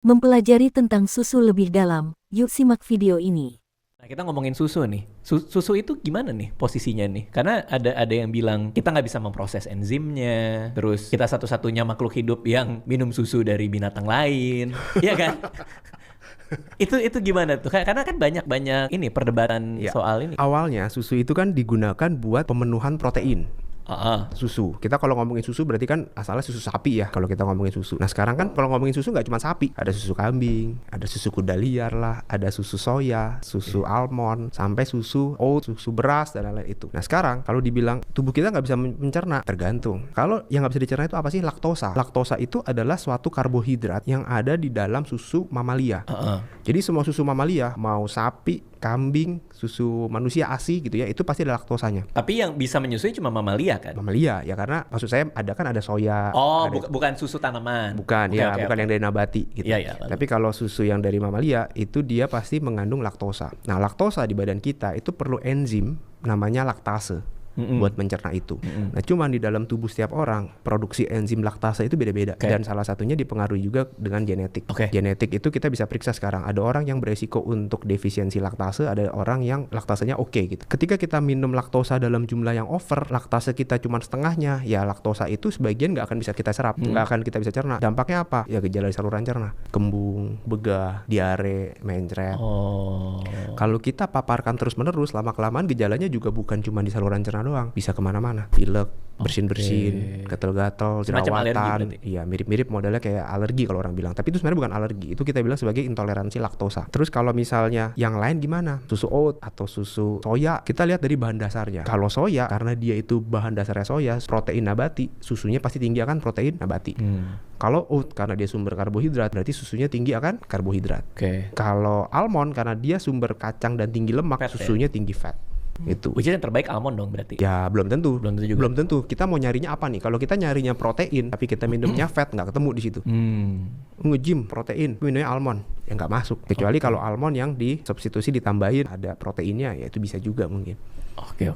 Mempelajari tentang susu lebih dalam, yuk simak video ini. Nah, kita ngomongin susu nih. Susu itu gimana nih posisinya nih? Karena ada yang bilang kita nggak bisa memproses enzimnya. Terus kita satu-satunya makhluk hidup yang minum susu dari binatang lain. Iya kan? Itu gimana tuh? Karena kan banyak ini perdebatan Ya. soal ini. Awalnya susu itu kan digunakan buat pemenuhan protein. Ah, Susu. Kita kalau ngomongin susu berarti kan asalnya susu sapi ya kalau kita ngomongin susu. Nah sekarang kan kalau ngomongin susu nggak cuma sapi. Ada susu kambing, ada susu kuda liar lah, ada susu soya, susu almond, sampai susu oat, susu beras dan lain-lain itu. Nah sekarang kalau dibilang tubuh kita nggak bisa mencerna, tergantung. Kalau yang nggak bisa dicerna itu apa sih? Laktosa. Laktosa itu adalah suatu karbohidrat yang ada di dalam susu mamalia. Jadi semua susu mamalia, mau sapi, kambing, susu manusia ASI gitu ya, itu pasti ada laktosanya. Tapi yang bisa menyusui cuma mamalia kan? Mamalia ya, karena maksud saya ada soya. Oh, ada bukan susu tanaman. bukan Oke, ya, oke, bukan oke. yang dari nabati gitu. Iya, lalu. Tapi kalau susu yang dari mamalia itu dia pasti mengandung laktosa. Nah, laktosa di badan kita itu perlu enzim namanya laktase. Buat mencerna itu. Nah, cuman di dalam tubuh setiap orang produksi enzim laktase itu beda-beda. Oke. Dan salah satunya dipengaruhi juga dengan genetik. Oke. Genetik itu kita bisa periksa sekarang. Ada orang yang beresiko untuk defisiensi laktase, ada orang yang laktasenya oke gitu. Ketika kita minum laktosa dalam jumlah yang over, laktase kita cuma setengahnya, ya laktosa itu sebagian nggak akan bisa kita serap, nggak akan kita bisa cerna. Dampaknya apa? Ya gejala di saluran cerna, kembung, begah, diare, mencret. Oh. Kalau kita paparkan terus-menerus, lama-kelamaan gejalanya juga bukan cuma di saluran cerna doang, bisa kemana-mana. Pilek, bersin-bersin, gatal-gatal, Semacam alergi jerawatan. berarti? Iya, mirip-mirip modelnya kayak alergi kalau orang bilang. Tapi itu sebenarnya bukan alergi, itu kita bilang sebagai intoleransi laktosa. Terus kalau misalnya yang lain gimana? Susu oat atau susu soya, kita lihat dari bahan dasarnya. Kalau soya, karena dia itu bahan dasarnya soya, protein nabati, susunya pasti tinggi akan protein nabati. Kalau oat, karena dia sumber karbohidrat, berarti susunya tinggi akan karbohidrat. Oke. Kalau almond, karena dia sumber kacang dan tinggi lemak, Fat ya? susunya tinggi fat. Itu. Which is yang terbaik almond dong berarti. Ya belum tentu. Belum tentu juga. Belum tentu. Kita mau nyarinya apa nih? Kalau kita nyarinya protein, tapi kita minumnya fat, nggak ketemu di situ. Nge-gym protein, minumnya almond, ya nggak masuk. Kecuali kalau almond yang disubstitusi ditambahin ada proteinnya, ya itu bisa juga mungkin. Oke.